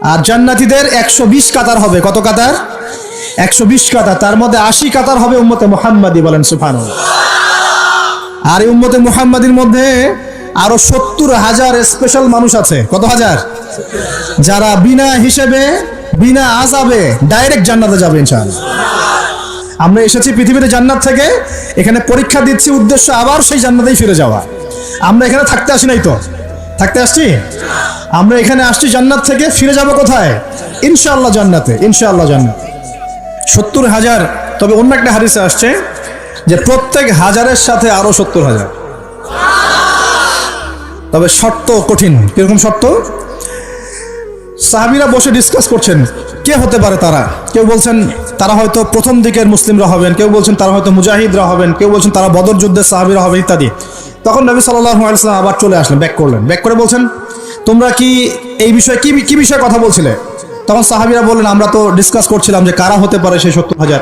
আর জান্নাতীদের 120 কাতার হবে। কত কাতার? 120 কাতার। তার মধ্যে 80 কাতার হবে উম্মতে মুহাম্মাদি, বলেন সুবহানাল্লাহ। আর এই উম্মতে মুহাম্মাদির মধ্যে আরো 70,000 স্পেশাল মানুষ আছে। কত হাজার? যারা বিনা হিসেবে বিনা আযাবে ডাইরেক্ট জান্নাতে যাবে ইনশাআল্লাহ। আমরা এসেছি পৃথিবীতে জান্নাত থেকে, এখানে পরীক্ষা দিচ্ছি, উদ্দেশ্য আবার সেই জান্নাতেই ফিরে যাওয়া। আমরা এখানে থাকতে আসি নাই তো, থাকতে আসছি। আমরা এখানে আসছি জান্নাত থেকে, ফিরে যাব কোথায়? ইনশাআল্লাহ জান্নাতে, ইনশাআল্লাহ জান্নাতে। 70,000। তবে অন্য একটা হাদিসে আসছে যে প্রত্যেক হাজারের সাথে আরো 70,000। তবে শর্ত কঠিন। কিরকম শর্ত? সাহাবীরা বসে ডিসকাস করছেন কে হতে পারে তারা। কেউ বলছেন তারা হয়তো প্রথম দিকের মুসলিমরা হবেন, কেউ বলছেন তারা হয়তো মুজাহিদরা হবেন, কেউ বলছেন তারা বদর যুদ্ধের সাহাবীরা হবে ইত্যাদি। তখন নবী সাল্লাল্লাহু আলাইহি ওয়াসাল্লাম আবার চলে আসলেন, ব্যাক করলেন। ব্যাক করে বলছেন তোমরা কি এই বিষয়ে কি বিষয়ে কথা বলছিলে? তখন সাহাবীরা বললেন আমরা তো ডিসকাস করছিলাম যে কারা হতে পারে সেই 70,000।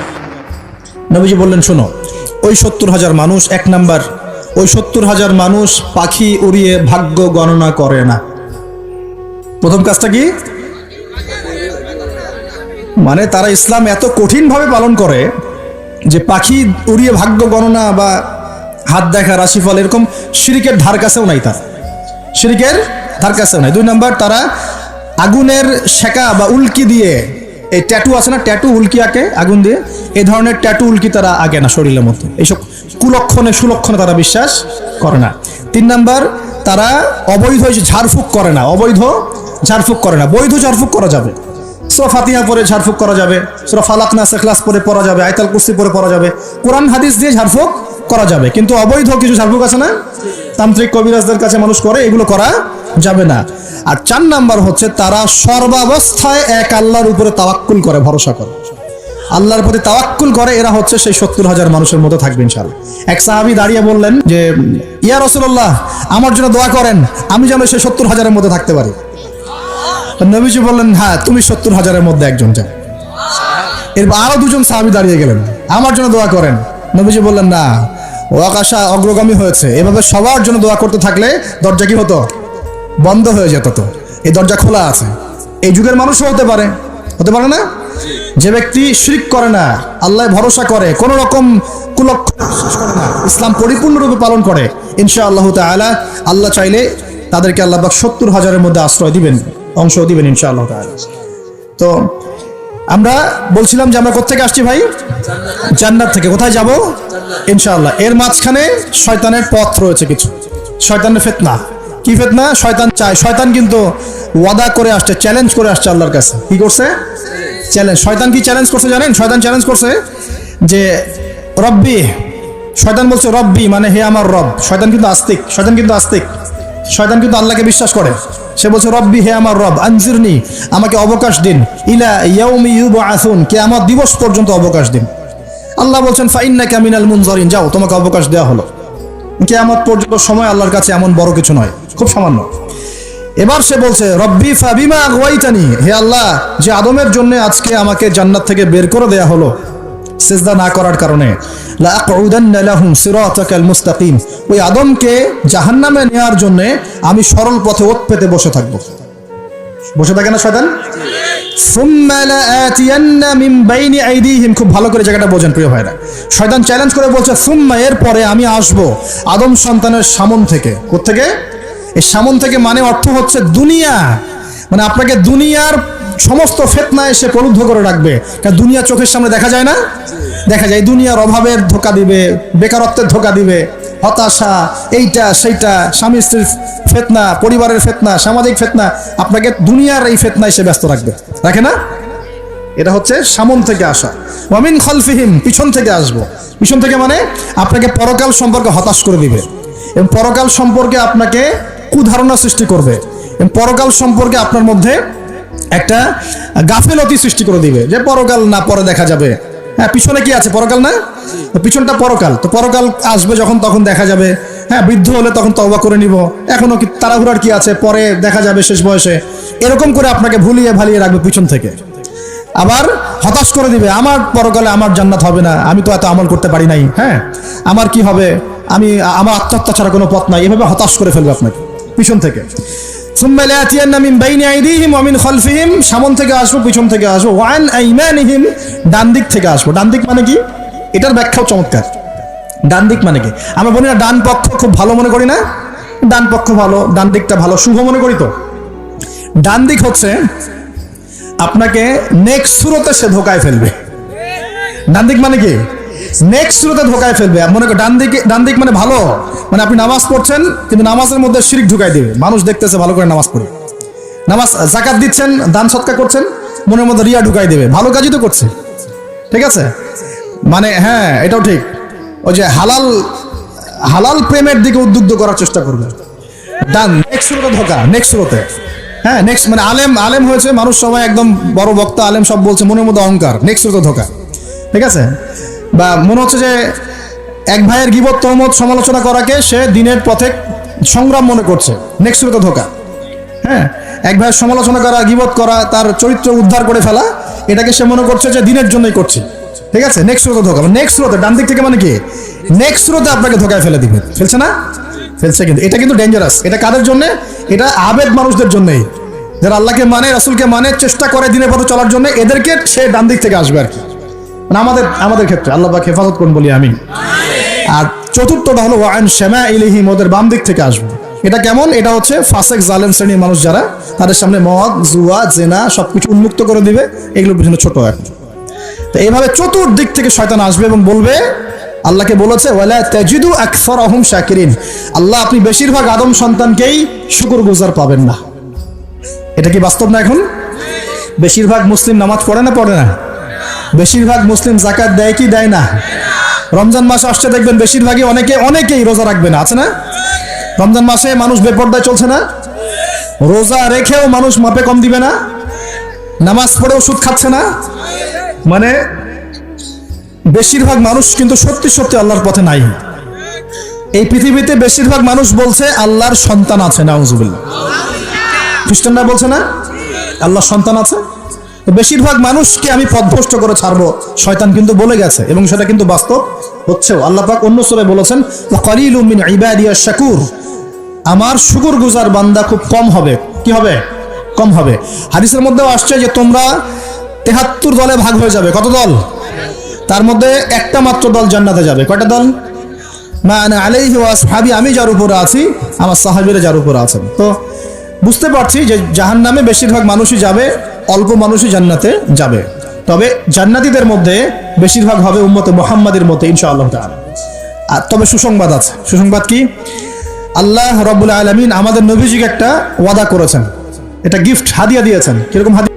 নবীজি বললেন শোনো, ওই 70,000 মানুষ, এক নাম্বার, ওই 70,000 মানুষ পাখি উড়িয়ে ভাগ্য গণনা করে না। প্রথম কাজটা কি? মানে তারা ইসলাম এত কঠিন ভাবে পালন করে যে পাখি উড়িয়ে ভাগ্য গণনা বা হাত দেখা, রাশিফল, এরকম শিরকের ধার কাছেও নাই। তারা শিরকের ধার কাছেও নাই। 2 নাম্বার, তারা আগুনের শেকা বা উল্কি দিয়ে, এই ট্যাটু আছে না, ট্যাটু উল্কি আঁকে আগুন দিয়ে, এই ধরনের ট্যাটু উল্কি তারা আগে না শরীরের মধ্যে। এইসব কুলক্ষণে সুলক্ষণে তারা বিশ্বাস করে না। 3 নাম্বার, তারা অবৈধ ঝাড়ফুঁক করে না। অবৈধ ঝাড়ফুঁক করে না। বৈধ ঝাড়ফুঁক করা যাবে, সূরা ফাতিহা পড়ে ঝাড়ফুঁক করা যাবে, সূরা ফালাক নাস ইখলাস পড়ে পড়া যাবে, আয়াতুল কুরসি পড়ে পড়া যাবে, কোরআন হাদিস দিয়ে ঝাড়ফুঁক করা যাবে। কিন্তু অবৈধ কিছু ঝাড়ফুঁক আছে না, তান্ত্রিক কবিরাজদের কাছে মানুষ করে, এগুলো করা যাবে না। আর 4 নাম্বার হচ্ছে তারা সর্বাবস্থায় এক আল্লাহর উপরে তাওয়াক্কুল করে, ভরসা করে, আল্লাহর প্রতি তাওয়াক্কুল করে। এরা হচ্ছে সেই 70,000 মানুষের মধ্যে থাকবে ইনশাআল্লাহ। এক সাহাবী দাঁড়িয়ে বললেন যে ইয়া রাসূলুল্লাহ, আমার জন্য দোয়া করেন, আমি যেন সেই 70,000-এর মধ্যে থাকতে পারি। নবীজি বললেন হ্যাঁ, তুমি 70,000-এর মধ্যে একজন যান। এরপর আরো 2 জন সাহাবী দাঁড়িয়ে গেলেন, আমার জন্য দোয়া করেন। নবীজি বললেন না, ও আকাশা অগ্রগামী হয়েছে। এভাবে সবার জন্য দোয়া করতে থাকলে দরজা কি হতো? বন্ধ হয়ে যেত। তো এই দরজা খোলা আছে। এই যুগের মানুষও হতে পারে, হতে পারে না? যে ব্যক্তি শিরক করে না, আল্লাহ ভরসা করে, কোন রকম কুলক্ষণ বিশ্বাস করে না, ইসলাম পরিপূর্ণরূপে পালন করে, ইনশাআল্লাহ তাআলা আল্লাহ চাইলে তাদেরকে আল্লাহ পাক 70,000-এর মধ্যে আশ্রয় দিবেন, অংশ দিবেন ইনশাআল্লাহ তাআলা। তো আমরা বলছিলাম যে আমরা কোত্থেকে আসছি ভাই? জান্নাত থেকে। কোথায় যাব? ইনশাআল্লাহ। এর মাঝখানে শয়তানের পথ রয়েছে কিছু, শয়তানের ফিতনা। কি ফিতনা? শয়তান চায়, শয়তান কিন্তু ওয়াদা করে আসছে, চ্যালেঞ্জ করে আসছে আল্লাহর কাছে। কি করছে? চ্যালেঞ্জ। শয়তান কি চ্যালেঞ্জ করছে জানেন? শয়তান চ্যালেঞ্জ করছে যে রব্বি, শয়তান বলছে রব্বি মানে হে আমার রব। শয়তান কিন্তু আস্তিক, শয়তান কিন্তু আস্তিক, শয়তান কিন্তু আল্লাহকে বিশ্বাস করে। সে বলছে রব্বি, হে আমার রব, আনজিরনি, আমাকে অবকাশ দিন, ইলা ইয়াউমি ইউবআসুন, কিয়ামত দিবস পর্যন্ত অবকাশ দিন। আল্লাহ বলছেন ফাইন্নাকা মিনাল মুনজারিন, যাও, তোমাকে অবকাশ দেওয়া হলো। কিয়ামত পর্যন্ত সময় আল্লাহর কাছে এমন বড় কিছু নয়, খুব সামান্য। এবার সে বলছে রব্বি ফাবিমা আগওয়াইতানি, হে আল্লাহ, যে আদমের জন্য আজকে আমাকে জান্নাত থেকে বের করে দেয়া হলো সিজদা না করার কারণে, লা আকুদান্না লাহুম সিরাতাকাল মুস্তাকিম, ওই আদমকে জাহান্নামে নেওয়ার জন্য আমি সরল পথে ওত পেতে বসে থাকবো। বসে থাকে না শয়তান? সুম্মা লাআতিয়ান্না মিন বাইনি আইদিহিম, খুব ভালো করে জায়গাটা বোঝেন প্রিয় ভাইরা। শয়তান চ্যালেঞ্জ করে বলছে সুম্মা, এর পরে আমি আসবো আদম সন্তানের সামন থেকে। কোত্থেকে? এই সামন থেকে মানে অর্থ হচ্ছে দুনিয়া, মানে আপনাকে দুনিয়ার সমস্ত ফিতনা এসে প্রলুব্ধ করে রাখবে। কারণ দুনিয়া চোখের সামনে দেখা যায় না, দেখা যায়। দুনিয়ার অভাবের ধোঁকা দিবে, বেকারত্বের ধোঁকা দিবে, হতাশা, এইটা সেইটা, স্বামী স্ত্রীর ফিতনা, পরিবারের ফিতনা, সামাজিক ফিতনা, আপনাকে দুনিয়ার এই ফিতনা এসে ব্যস্ত রাখবে, রাখে না? এটা হচ্ছে সামন থেকে আসা। ওয়া মিন খালফিহিম, পিছন থেকে আসবো। পিছন থেকে মানে আপনাকে পরকাল সম্পর্কে হতাশ করে দিবে, এবং পরকাল সম্পর্কে আপনাকে কুধারণা সৃষ্টি করবে, এবং পরকাল সম্পর্কে আপনার মধ্যে একটা গাফেলতি সৃষ্টি করে দিবে যে পরকাল না, পরে দেখা যাবে। হ্যাঁ, পিছনে কি আছে? পরকাল না? পিছনটা পরকাল। তো পরকাল আসবে যখন, তখন দেখা যাবে। হ্যাঁ, বৃদ্ধ হলে তখন তওবা করে নিব, এখনো কি তাড়াহুড়ার কি আছে, পরে দেখা যাবে শেষ বয়সে। এরকম করে আপনাকে ভুলিয়ে ভালিয়ে রাখবে পিছন থেকে। আবার হতাশ করে দিবে, আমার পরকালে আমার জান্নাত হবে না, আমি তো এত আমল করতে পারি নাই, হ্যাঁ আমার কি হবে, আমার আত্মহত্যা ছাড়া কোনো পথ নাই, এভাবে হতাশ করে ফেলবে আপনাকে। পিছন থেকে। সুম্মা লায়াতিয়ান্না মিন বাইনি আইদিহিম ওয়া মিন খালফিহিম, সামন থেকে আসবো, পিছন থেকে আসবো, ওয়া আন আইমানিহিম, ডান দিক থেকে আসবো। ডান দিক মানে কি? এটার ব্যাখ্যাও চমৎকার। ডান দিক মানে কি? আমরা বলি না ডান পক্ষ খুব ভালো মনে করি না? ডান পক্ষ ভালো, ডান দিকটা ভালো, শুভ মনে করি তো। ডান দিক হচ্ছে আপনাকে নেক্সট সুরতে সে ধোকায় ফেলবে। ডান দিক মানে কি? নেক্সট সুরতে ধোকায় ফেলবে। মনে করেন ডান দিক মানে ভালো, মানে আপনি নামাজ পড়ছেন কিন্তু নামাজের মধ্যে শিরক ঢুকাই দিবে। মানুষ দেখতেছে ভালো করে নামাজ পড়ে, নামাজ যাকাত দিচ্ছেন, দান সৎকা করছেন, মনের মধ্যে রিয়া ঢুকাই দেবে। ভালো কাজই তো করছে, ঠিক আছে? মানে হ্যাঁ, এটাও ঠিক। ওই যে হালাল প্রেমের দিকে উদ্বুদ্ধ করার চেষ্টা করবে। ডান নেক্সট সুরতে ধোকা, নেক্সট সুরতে। হ্যাঁ, নেক্সট মানে আলেম হয়েছে মানুষ, সবাই একদম বড় বক্তা আলেম সব বলছে, মনের মধ্যে অহংকার, নেক্সট সুরতে ধোকা, ঠিক আছে? বা মনে হচ্ছে যে এক ভাইয়ের গীবত তহমত সমালোচনা করাকে সে দিনের পথে সংগ্রাম মনে করছে, নেক্সট সুরতে ধোকা। হ্যাঁ, এক ভাইয়ের সমালোচনা করা, গীবত করা, তার চরিত্র উদ্ধার করে ফেলা, এটাকে সে মনে করছে যে দিনের জন্যই করছে, ঠিক আছে? নেক্সট সুরতে ধোকা। নেক্সট সুরতে ডান দিক থেকে মানে কি? নেক্সট সুরতে আপনাকে ধোকায় ফেলে দিবে। ফেলছে না? ফেলছে। কিন্তু এটা কিন্তু ডেঞ্জারাস। এটা কাদের জন্য? এটা আবেদ মানুষদের জন্যই, যারা আল্লাহকে মানে, রাসূলকে মানে, চেষ্টা করে দিনের পথে চলার জন্য, এদেরকে সে ডান দিক থেকে আসবে আর কি। মানে আমাদের ক্ষেত্রে আল্লাহ পাক হেফাজত করুন বলি আমিন। আর চতুর্থটা হলো ওয়া আন শামাইলিহিম, ওদের বাম দিক থেকে আসবে। এটা কেমন? এটা হচ্ছে ফাসেক জালেম শ্রেণীর মানুষ যারা, তাদের সামনে মদ, জুয়া, জেনা সবকিছু উন্মুক্ত করে দিবে। এগুলোর পিছনে ছোট এখন। তো এইভাবে চতুর্দিক থেকে শয়তান আসবে এবং বলবে, আল্লাহকে বলেছে ওয়ালা তাজিদু আকসারাহুম শাকিরিন, আল্লাহ আপনি বেশিরভাগ আদম সন্তানকেই শুকরগুজার পাবেন না। এটা কি বাস্তব না? এখন বেশিরভাগ মুসলিম নামাজ পড়ে না পড়ে না? বেশিরভাগ মুসলিম যাকাত দেয় কি দেয় না? রমজান মাস আসছে দেখবেন বেশিরভাগই অনেকেই রোজা রাখবে না, আছে না? রমজান মাসে মানুষ বেপরদায় চলছে না? রোজা রেখেও মানুষ মাপে কম দিবে না? নামাজ পড়েও সুদ খাচ্ছে না? মানে বেশিরভাগ মানুষ কিন্তু সত্যি সত্যি আল্লাহর পথে নাই। এই পৃথিবীতে বেশিরভাগ মানুষ বলছে আল্লাহর সন্তান আছে, নাউজুবিল্লাহ। খ্রিস্টানরা বলছে না আল্লাহর সন্তান আছে? বেশিরভাগ মানুষকে আমি পথভ্রষ্ট করে ছাড়বো, শয়তান কিন্তু বলে গেছে, এবং সেটা কিন্তু বাস্তব হচ্ছেও। আল্লাহ পাক অন্য সূরায় বলেছেন ওয়া কালিলুম মিন ইবাদিয়াশ শাকুর, আমার শুকরগুজার বান্দা খুব কম হবে। কি হবে? কম হবে। হাদিসের মধ্যেও আসছে যে তোমরা ৭৩ দলে ভাগ হয়ে যাবে। কত দল? তার মধ্যে একটা মাত্র দল জান্নাতে যাবে। কয়টা দল? মা আনা আলাইহি ওয়া আসহাবি, আমি যার উপরে আছি, আমার সাহাবীরা যার উপরে আছেন। তো বুঝতে পারছি যে জাহান্নামে বেশিরভাগ মানুষই যাবে, অল্প মানুষই জান্নাতে যাবে। তবে জান্নাতীদের মধ্যে বেশিরভাগ হবে উম্মতে মুহাম্মাদের মতে ইনশাআল্লাহ তাআলা। আর তবে সুসংবাদ আছে। সুসংবাদ কি? আল্লাহ রাব্বুল আলামিন আমাদের নবীজিকে একটা ওয়াদা করেছেন, এটা গিফট, হাদিয়া দিয়েছেন। কিরকম হাদিয়া?